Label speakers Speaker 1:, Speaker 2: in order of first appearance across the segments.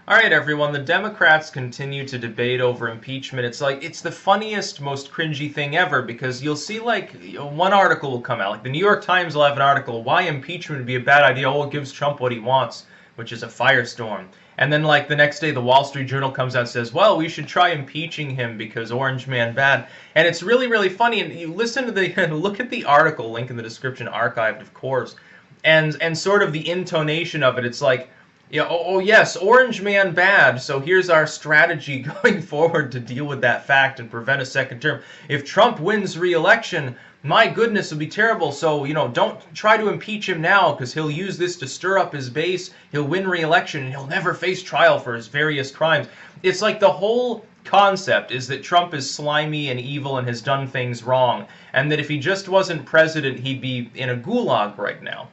Speaker 1: All right, everyone. The Democrats continue to debate over impeachment. It's the funniest, most cringy thing ever because you'll see one article will come out. Like the New York Times will have an article, why impeachment would be a bad idea. Oh, it gives Trump what he wants, which is a firestorm. And then like the next day, the Wall Street Journal comes out and says, well, we should try impeaching him because Orange Man bad. And it's really, really funny. And you listen to the look at the article, link in the description, archived, of course, and sort of the intonation of it. It's like, yeah, oh yes, Orange Man bad, so here's our strategy going forward to deal with that fact and prevent a second term. If Trump wins re-election, my goodness, it'll be terrible, so, don't try to impeach him now, because he'll use this to stir up his base, he'll win re-election, and he'll never face trial for his various crimes. It's like the whole concept is that Trump is slimy and evil and has done things wrong, and that if he just wasn't president, he'd be in a gulag right now.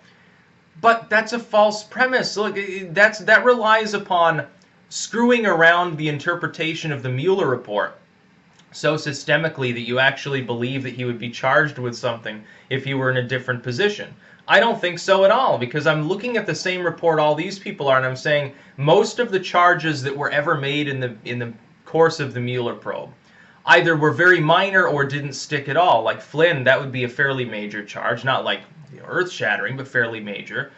Speaker 1: But that's a false premise. Look, that relies upon screwing around the interpretation of the Mueller report so systemically that you actually believe that he would be charged with something if he were in a different position. I don't think so at all, because I'm looking at the same report all these people are, and I'm saying most of the charges that were ever made in the course of the Mueller probe either were very minor or didn't stick at all. Like Flynn, that would be a fairly major charge, not like earth-shattering, but fairly major.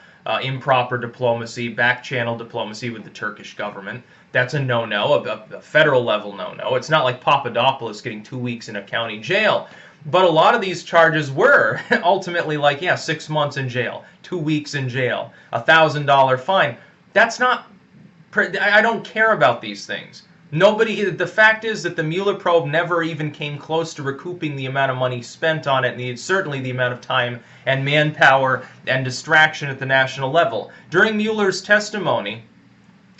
Speaker 1: Improper diplomacy, back-channel diplomacy with the Turkish government. That's a no-no, a federal-level no-no. It's not like Papadopoulos getting 2 weeks in a county jail. But a lot of these charges were ultimately like, yeah, 6 months in jail, 2 weeks in jail, $1,000 fine. That's not... I don't care about these things. The fact is that the Mueller probe never even came close to recouping the amount of money spent on it, and certainly the amount of time and manpower and distraction at the national level. During Mueller's testimony,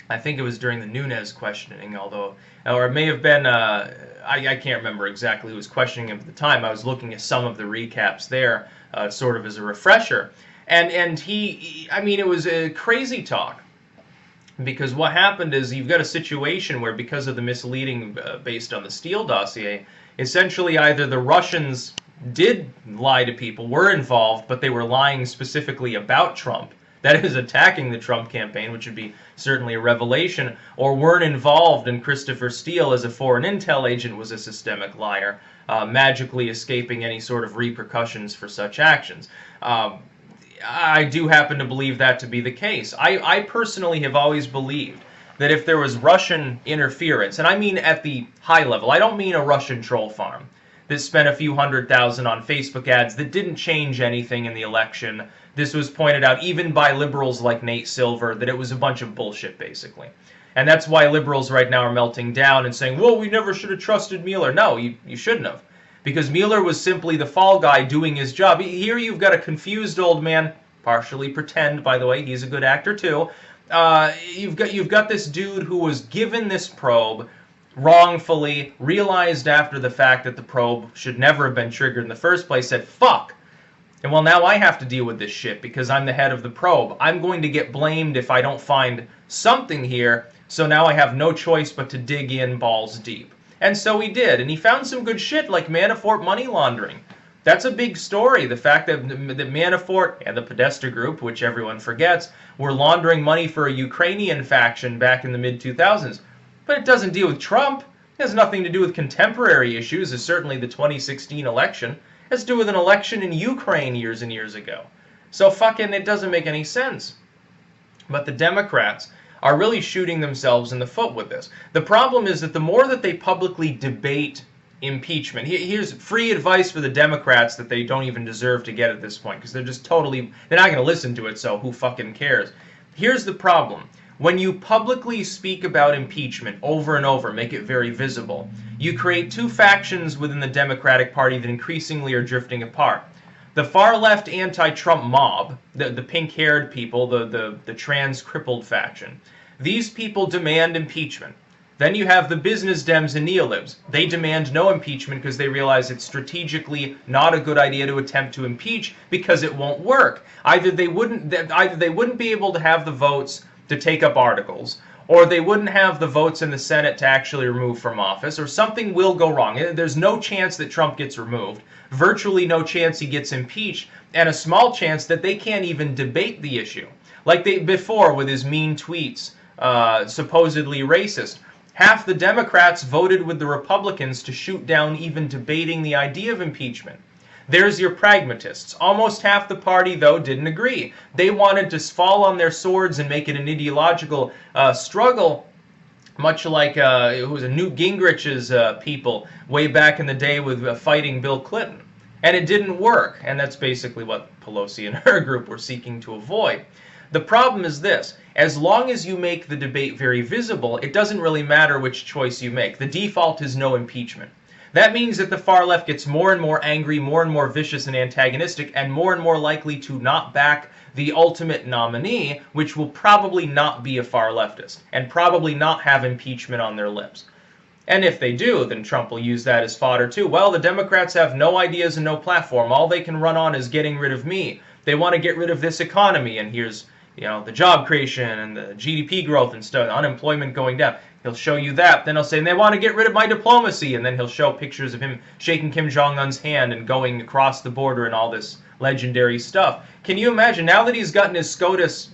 Speaker 1: I think it was during the Nunes questioning, or it may have been, I can't remember exactly who was questioning him at the time. I was looking at some of the recaps there, sort of as a refresher. And it was a crazy talk. Because what happened is you've got a situation where, because of the misleading based on the Steele dossier, essentially either the Russians did lie to people, were involved, but they were lying specifically about Trump, that is attacking the Trump campaign, which would be certainly a revelation, or weren't involved, and Christopher Steele, as a foreign intel agent, was a systemic liar, magically escaping any sort of repercussions for such actions. I do happen to believe that to be the case. I personally have always believed that if there was Russian interference, and I mean at the high level, I don't mean a Russian troll farm that spent a few $100,000 on Facebook ads that didn't change anything in the election. This was pointed out even by liberals like Nate Silver, that it was a bunch of bullshit, basically. And that's why liberals right now are melting down and saying, well, we never should have trusted Mueller. No, you shouldn't have. Because Mueller was simply the fall guy doing his job. Here you've got a confused old man, partially pretend, by the way, he's a good actor too. You've got this dude who was given this probe wrongfully, realized after the fact that the probe should never have been triggered in the first place, said, fuck. And well, now I have to deal with this shit because I'm the head of the probe. I'm going to get blamed if I don't find something here, so now I have no choice but to dig in balls deep. And so he did, and he found some good shit like Manafort money laundering. That's a big story, the fact that Manafort and the Podesta Group, which everyone forgets, were laundering money for a Ukrainian faction back in the mid-2000s. But it doesn't deal with Trump. It has nothing to do with contemporary issues, as certainly the 2016 election. It has to do with an election in Ukraine years and years ago. So fucking it doesn't make any sense. But the Democrats are really shooting themselves in the foot with this. The problem is that the more that they publicly debate impeachment, here's free advice for the Democrats that they don't even deserve to get at this point, because they're not going to listen to it, so who fucking cares? Here's the problem. When you publicly speak about impeachment over and over, make it very visible, you create two factions within the Democratic Party that increasingly are drifting apart. The far-left anti-Trump mob, the pink-haired people, the trans-crippled faction, these people demand impeachment. Then you have the business Dems and neolibs. They demand no impeachment because they realize it's strategically not a good idea to attempt to impeach because it won't work. Either they wouldn't be able to have the votes to take up articles, or they wouldn't have the votes in the Senate to actually remove from office, or something will go wrong. There's no chance that Trump gets removed, virtually no chance he gets impeached, and a small chance that they can't even debate the issue. Like before with his mean tweets supposedly racist. Half the Democrats voted with the Republicans to shoot down even debating the idea of impeachment. There's your pragmatists. Almost half the party, though, didn't agree. They wanted to fall on their swords and make it an ideological struggle, much like it was Newt Gingrich's people way back in the day with fighting Bill Clinton. And it didn't work, and that's basically what Pelosi and her group were seeking to avoid. The problem is this: as long as you make the debate very visible, it doesn't really matter which choice you make. The default is no impeachment. That means that the far left gets more and more angry, more and more vicious and antagonistic, and more likely to not back the ultimate nominee, which will probably not be a far leftist, and probably not have impeachment on their lips. And if they do, then Trump will use that as fodder too. Well, the Democrats have no ideas and no platform. All they can run on is getting rid of me. They want to get rid of this economy, and here's the job creation and the GDP growth and stuff, unemployment going down. He'll show you that. Then he'll say, and they want to get rid of my diplomacy. And then he'll show pictures of him shaking Kim Jong-un's hand and going across the border and all this legendary stuff. Can you imagine, now that he's gotten his SCOTUS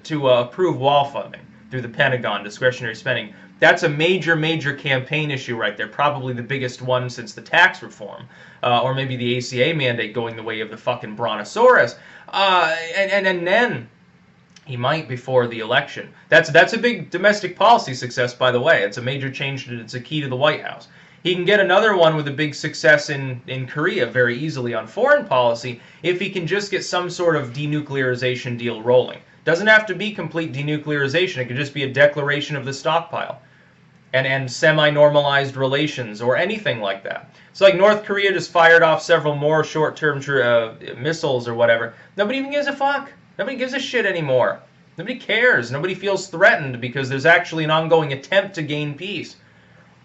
Speaker 1: to approve wall funding through the Pentagon, discretionary spending, that's a major campaign issue right there. Probably the biggest one since the tax reform. Or maybe the ACA mandate going the way of the fucking brontosaurus. And then he might before the election. That's a big domestic policy success, by the way. It's a major change. It's a key to the White House. He can get another one with a big success in Korea very easily on foreign policy if he can just get some sort of denuclearization deal rolling. Doesn't have to be complete denuclearization. It could just be a declaration of the stockpile and semi-normalized relations or anything like that. It's like North Korea just fired off several more short-term missiles or whatever. Nobody even gives a fuck. Nobody gives a shit anymore. Nobody cares. Nobody feels threatened because there's actually an ongoing attempt to gain peace.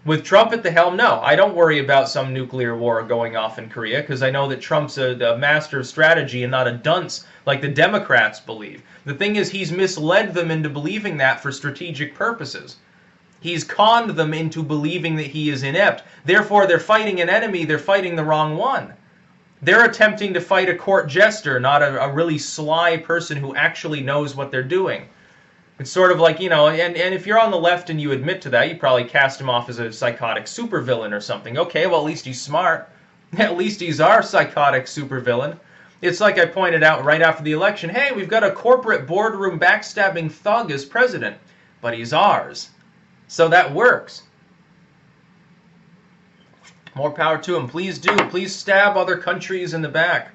Speaker 1: With Trump at the helm, no. I don't worry about some nuclear war going off in Korea because I know that Trump's a master of strategy and not a dunce like the Democrats believe. The thing is, he's misled them into believing that for strategic purposes. He's conned them into believing that he is inept. Therefore, they're fighting an enemy. They're fighting the wrong one. They're attempting to fight a court jester, not a really sly person who actually knows what they're doing. It's sort of like, and if you're on the left and you admit to that, you probably cast him off as a psychotic supervillain or something. Okay, well, at least he's smart. At least he's our psychotic supervillain. It's like I pointed out right after the election, hey, we've got a corporate boardroom backstabbing thug as president, but he's ours. So that works. More power to him. Please do. Please stab other countries in the back.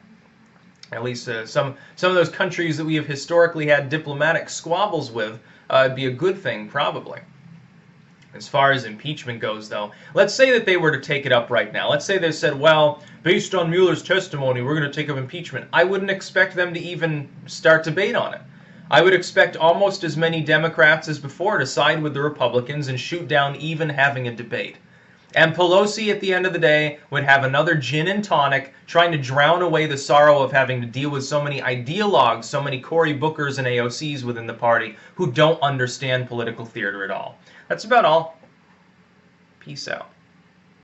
Speaker 1: At least some of those countries that we have historically had diplomatic squabbles with. It'd be a good thing, probably. As far as impeachment goes, though, let's say that they were to take it up right now. Let's say they said, well, based on Mueller's testimony, we're going to take up impeachment. I wouldn't expect them to even start debate on it. I would expect almost as many Democrats as before to side with the Republicans and shoot down even having a debate. And Pelosi, at the end of the day, would have another gin and tonic, trying to drown away the sorrow of having to deal with so many ideologues, so many Cory Bookers and AOCs within the party who don't understand political theater at all. That's about all. Peace out.